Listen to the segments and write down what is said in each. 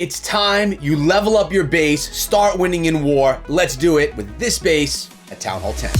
It's time you level up your base, start winning in war. Let's do it with this base at Town Hall 10.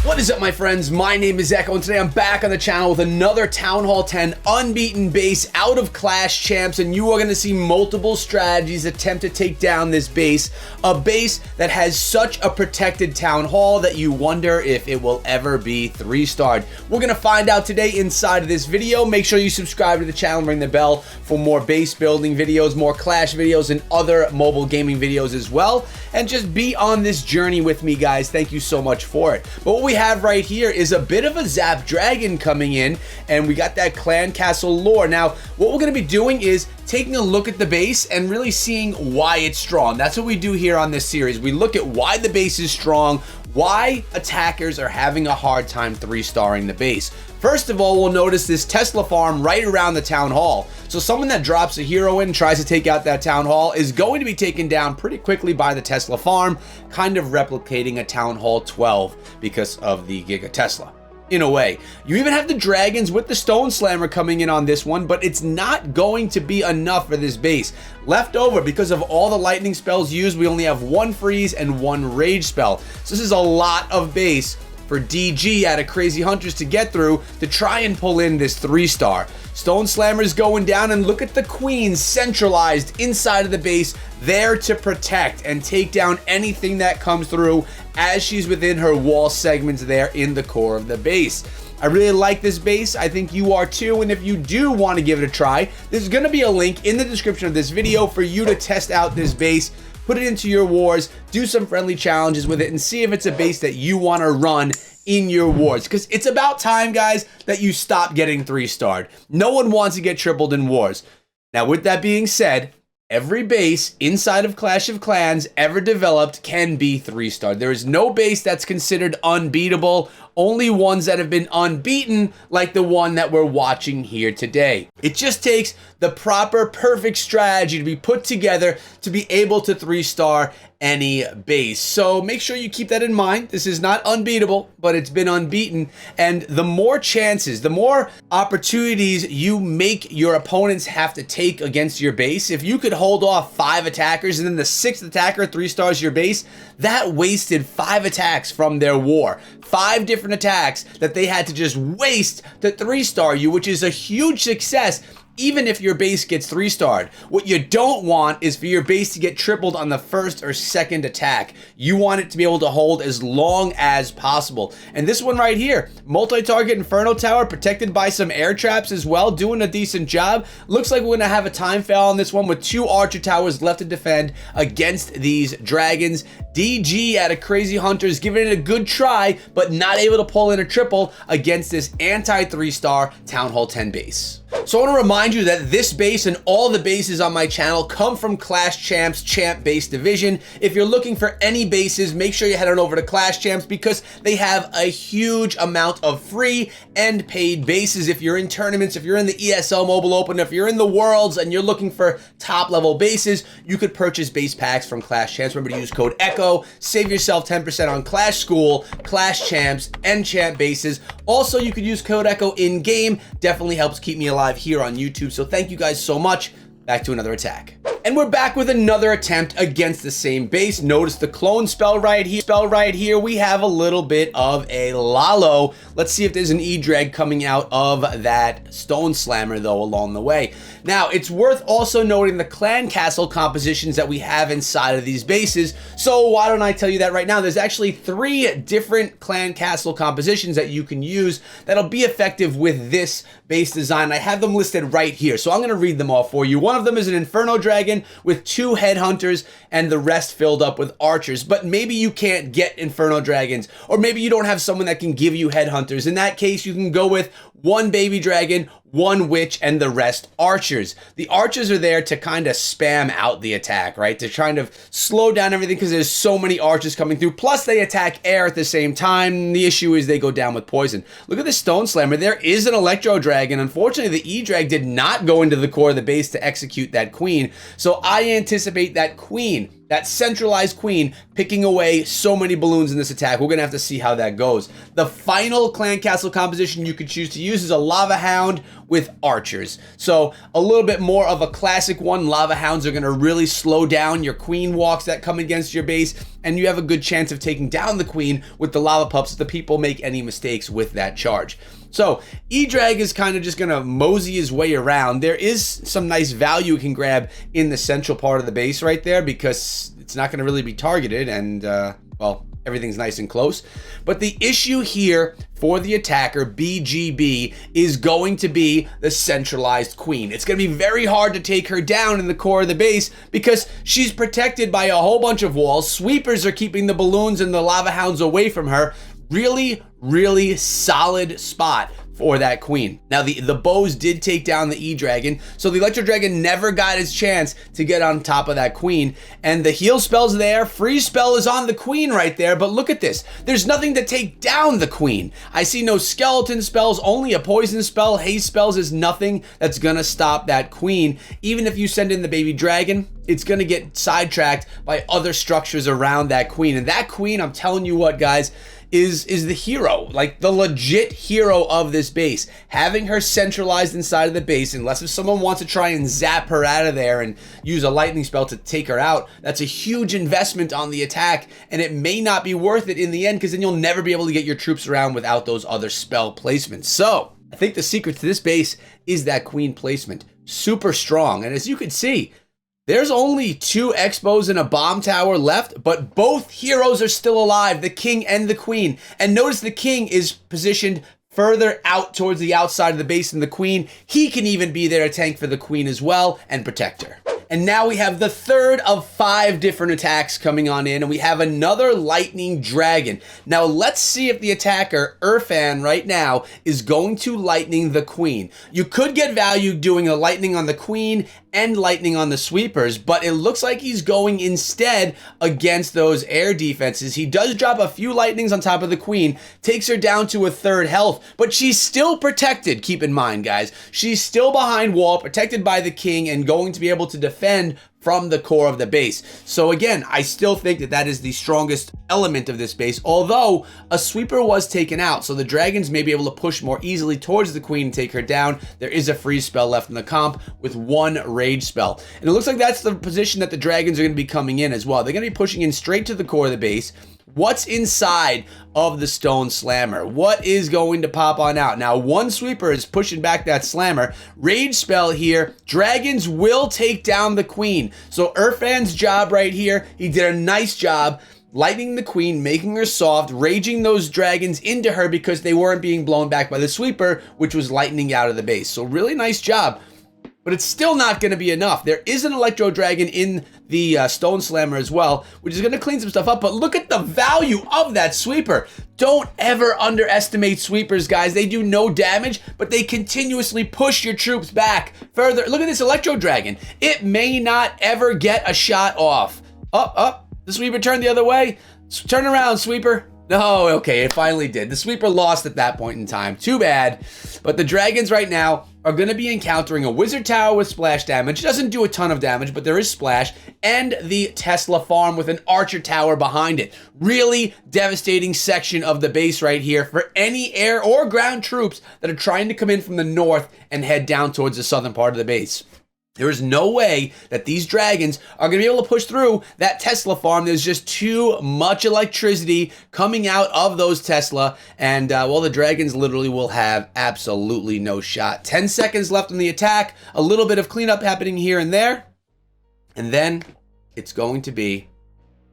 What is up, my friends? My name is Echo, and today I'm back on the channel with another Town Hall 10 unbeaten base out of Clash Champs, and you are going to see multiple strategies attempt to take down this base, a base that has such a protected Town Hall that you wonder if it will ever be 3-starred. We're going to find out today inside of this video. Make sure you subscribe to the channel and ring the bell for more base building videos, more Clash videos, and other mobile gaming videos as well, and just be on this journey with me, guys. Thank you so much for it. But what we have right here is a bit of a Zap Dragon coming in, and we got that clan castle lore. Now, what we're going to be doing is taking a look at the base and really seeing why it's strong. That's what we do here on this series. We look at why the base is strong, why attackers are having a hard time 3-starring the base. First of all, we'll notice this Tesla farm right around the Town Hall. So someone that drops a hero in and tries to take out that Town Hall is going to be taken down pretty quickly by the Tesla farm, kind of replicating a Town Hall 12 because of the Giga Tesla. In a way, you even have the dragons with the Stone Slammer coming in on this one, but it's not going to be enough for this base. Left over, because of all the lightning spells used, we only have 1 freeze and 1 rage spell. So this is a lot of base for DG out of Crazy Hunters to get through to try and pull in this 3-star. Stone Slammer's going down, and look at the queen centralized inside of the base, there to protect and take down anything that comes through as she's within her wall segments there in the core of the base. I really like this base. I think you are too, and if you do want to give it a try, there's going to be a link in the description of this video for you to test out this base. Put it into your wars, do some friendly challenges with it, and see if it's a base that you want to run in your wars, because it's about time, guys, that you stop getting 3-starred. No one wants to get tripled in wars. Now, with that being said, every base inside of Clash of Clans ever developed can be 3-starred. There is no base that's considered unbeatable, only ones that have been unbeaten, like the one that we're watching here today. It just takes the proper, perfect strategy to be put together to be able to 3-star any base. So make sure you keep that in mind. This is not unbeatable, but it's been unbeaten. And the more chances, the more opportunities you make your opponents have to take against your base, if you could hold off 5 attackers and then the 6th attacker 3-stars your base, that wasted 5 attacks from their war. 5 different attacks that they had to just waste to 3-star you, which is a huge success. Even if your base gets 3-starred, what you don't want is for your base to get tripled on the 1st or 2nd attack. You want it to be able to hold as long as possible. And this one right here, multi-target Inferno Tower, protected by some air traps as well, doing a decent job. Looks like we're gonna have a time fail on this one with 2 Archer Towers left to defend against these dragons. DG out of Crazy Hunters giving it a good try, but not able to pull in a triple against this anti-3-star Town Hall 10 base. So I want to remind you that this base and all the bases on my channel come from Clash Champs Champ Base Division. If you're looking for any bases, make sure you head on over to Clash Champs because they have a huge amount of free and paid bases. If you're in tournaments, if you're in the ESL Mobile Open, if you're in the Worlds and you're looking for top level bases, you could purchase base packs from Clash Champs. Remember to use code ECHO, save yourself 10% on Clash School, Clash Champs, and Champ bases. Also, you could use code ECHO in game. Definitely helps keep me alive here on YouTube. So thank you guys so much. Back to another attack. And we're back with another attempt against the same base. Notice the clone spell right here. We have a little bit of a Lalo. Let's see if there's an E-Drag coming out of that Stone Slammer, though, along the way. Now, it's worth also noting the clan castle compositions that we have inside of these bases. So why don't I tell you that right now? There's actually 3 different clan castle compositions that you can use that'll be effective with this base design. I have them listed right here. So I'm going to read them all for you. One of them is an Inferno Dragon with 2 headhunters and the rest filled up with archers. But maybe you can't get Inferno Dragons, or maybe you don't have someone that can give you headhunters. In that case, you can go with 1 baby dragon, 1 witch, and the rest archers. The archers are there to kind of spam out the attack, right? To kind of slow down everything because there's so many archers coming through. Plus, they attack air at the same time. The issue is they go down with poison. Look at the Stone Slammer. There is an Electro Dragon. Unfortunately, the E-Drag did not go into the core of the base to execute that queen. So I anticipate that queen that centralized queen picking away so many balloons in this attack. We're gonna have to see how that goes. The final clan castle composition you could choose to use is a lava hound with archers. So a little bit more of a classic one. Lava hounds are gonna really slow down your queen walks that come against your base, and you have a good chance of taking down the queen with the lava pups if the people make any mistakes with that charge. So E-Drag is kind of just gonna mosey his way around. There is some nice value you can grab in the central part of the base right there because it's not gonna really be targeted, and well, everything's nice and close. But the issue here for the attacker, BGB, is going to be the centralized queen. It's gonna be very hard to take her down in the core of the base because she's protected by a whole bunch of walls. Sweepers are keeping the balloons and the lava hounds away from her. Really solid spot for that queen. Now the bows did take down the E-Dragon, so the Electro Dragon never got his chance to get on top of that queen. And the heal spell's there, freeze spell is on the queen right there, but look at this. There's nothing to take down the queen. I see no skeleton spells, only a poison spell. Haste spells is nothing that's gonna stop that queen. Even if you send in the baby dragon, it's gonna get sidetracked by other structures around that queen. And that queen, I'm telling you what, guys, is the hero, like the legit hero of this base. Having her centralized inside of the base, unless if someone wants to try and zap her out of there and use a lightning spell to take her out, that's a huge investment on the attack, and it may not be worth it in the end because then you'll never be able to get your troops around without those other spell placements. So I think the secret to this base is that queen placement. Super strong, and as you can see, there's only 2 Expos and a bomb tower left, but both heroes are still alive, the king and the queen. And notice the king is positioned further out towards the outside of the base than the queen. He can even be there to tank for the queen as well and protect her. And now we have the third of 5 different attacks coming on in, and we have another lightning dragon. Now let's see if the attacker, Irfan, right now is going to lightning the queen. You could get value doing a lightning on the queen and lightning on the sweepers, but it looks like he's going instead against those air defenses. He does drop a few lightnings on top of the queen, takes her down to a 3rd health, but she's still protected. Keep in mind, guys, she's still behind wall, protected by the king, and going to be able to defend from the core of the base. So again, I still think that that is the strongest element of this base, although a sweeper was taken out, so the dragons may be able to push more easily towards the queen and take her down. There is a freeze spell left in the comp with 1 rage spell. And it looks like that's the position that the dragons are going to be coming in as well. They're going to be pushing in straight to the core of the base. What's inside of the stone slammer? What is going to pop on out? Now, 1 sweeper is pushing back that slammer. Rage spell here. Dragons will take down the queen. So Irfan's job right here, he did a nice job lightning the queen, making her soft, raging those dragons into her because they weren't being blown back by the sweeper, which was lightning out of the base. So really nice job. But it's still not going to be enough. There is an Electro Dragon in the Stone Slammer as well, which is going to clean some stuff up. But look at the value of that sweeper. Don't ever underestimate sweepers, guys. They do no damage, but they continuously push your troops back further. Look at this Electro Dragon. It may not ever get a shot off. Up. The sweeper turned the other way. Turn around, sweeper. No, okay, it finally did. The sweeper lost at that point in time. Too bad. But the dragons right now are going to be encountering a wizard tower with splash damage. It doesn't do a ton of damage, but there is splash. And the Tesla farm with an archer tower behind it. Really devastating section of the base right here for any air or ground troops that are trying to come in from the north and head down towards the southern part of the base. There is no way that these dragons are going to be able to push through that Tesla farm. There's just too much electricity coming out of those Tesla. And, well, the dragons literally will have absolutely no shot. 10 seconds left on the attack. A little bit of cleanup happening here and there. And then it's going to be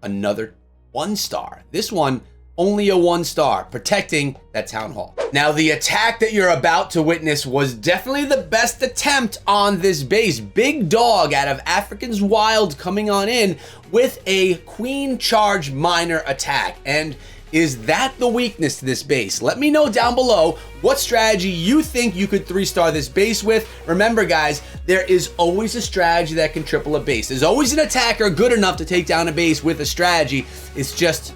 another 1-star. This one, only a 1-star, protecting that town hall. Now, the attack that you're about to witness was definitely the best attempt on this base. BigDog out of African's Wild coming on in with a queen charge minor attack. And is that the weakness to this base? Let me know down below what strategy you think you could 3-star this base with. Remember, guys, there is always a strategy that can triple a base. There's always an attacker good enough to take down a base with a strategy. It's just,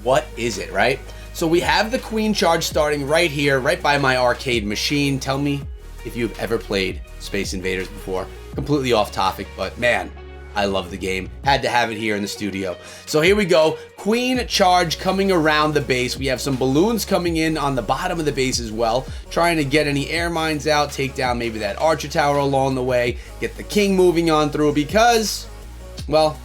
what is it, right? So we have the queen charge starting right here, right by my arcade machine. Tell me if you've ever played Space Invaders before. Completely off topic, but man, I love the game. Had to have it here in the studio. So here we go. Queen charge coming around the base. We have some balloons coming in on the bottom of the base as well. Trying to get any air mines out. Take down maybe that archer tower along the way. Get the king moving on through because, well,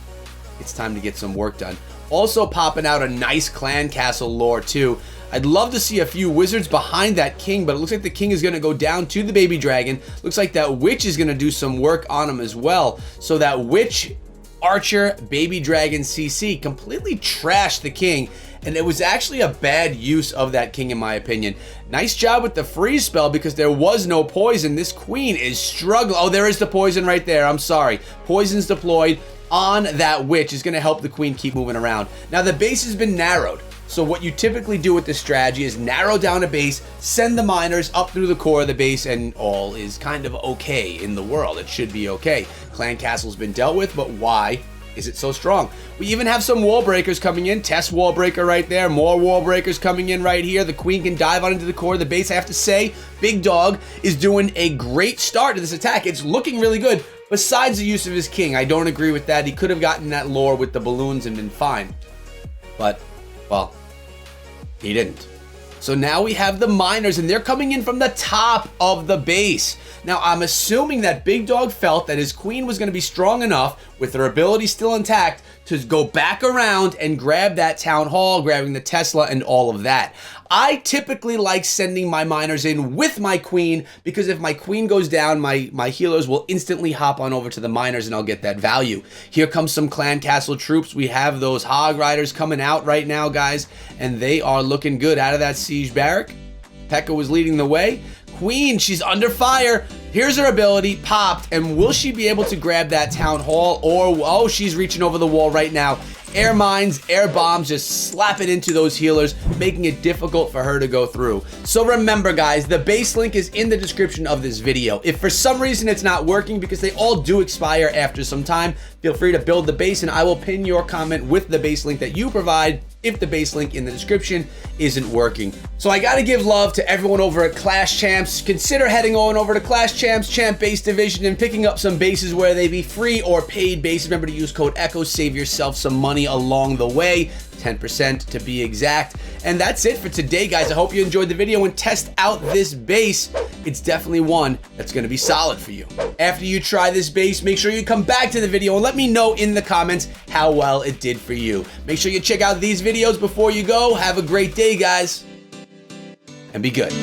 it's time to get some work done. Also popping out a nice clan castle lore too. I'd love to see a few wizards behind that king, but it looks like the king is going to go down to the baby dragon. Looks like that witch is going to do some work on him as well. So that witch, archer, baby dragon CC completely trashed the king. And it was actually a bad use of that king in my opinion. Nice job with the freeze spell because there was no poison. This queen is struggling. Oh, there is the poison right there. I'm sorry. Poison's deployed on that witch is going to help the queen keep moving around. Now the base has been narrowed. So what you typically do with this strategy is narrow down a base, send the miners up through the core of the base, and all is kind of okay in the world. It should be okay. Clan Castle's been dealt with, but why is it so strong? We even have some wall breakers coming in. Test wall breaker right there. More wall breakers coming in right here. The queen can dive on into the core of the base. I have to say, BigDog is doing a great start to this attack. It's looking really good. Besides the use of his king, I don't agree with that. He could have gotten that lore with the balloons and been fine. But, well, he didn't. So now we have the miners, and they're coming in from the top of the base. Now, I'm assuming that BigDog felt that his queen was going to be strong enough, with her ability still intact, to go back around and grab that town hall, grabbing the Tesla and all of that. I typically like sending my miners in with my queen, because if my queen goes down, my healers will instantly hop on over to the miners and I'll get that value. Here comes some clan castle troops. We have those hog riders coming out right now, guys, and they are looking good out of that siege barrack. Pekka was leading the way. Queen, she's under fire. Here's her ability, popped, and will she be able to grab that town hall? Or, oh, she's reaching over the wall right now. Air mines, air bombs, just slap it into those healers, making it difficult for her to go through. So remember, guys, the base link is in the description of this video. If for some reason it's not working, because they all do expire after some time, feel free to build the base, and I will pin your comment with the base link that you provide if the base link in the description isn't working. So I gotta give love to everyone over at Clash Champs. Consider heading on over to Clash Champs, Champ Base Division, and picking up some bases where they be free or paid bases. Remember to use code ECHO, save yourself some money along the way. 10% to be exact. And that's it for today, guys. I hope you enjoyed the video and test out this base. It's definitely one that's going to be solid for you. After you try this base, make sure you come back to the video and let me know in the comments how well it did for you. Make sure you check out these videos before you go. Have a great day, guys, and be good.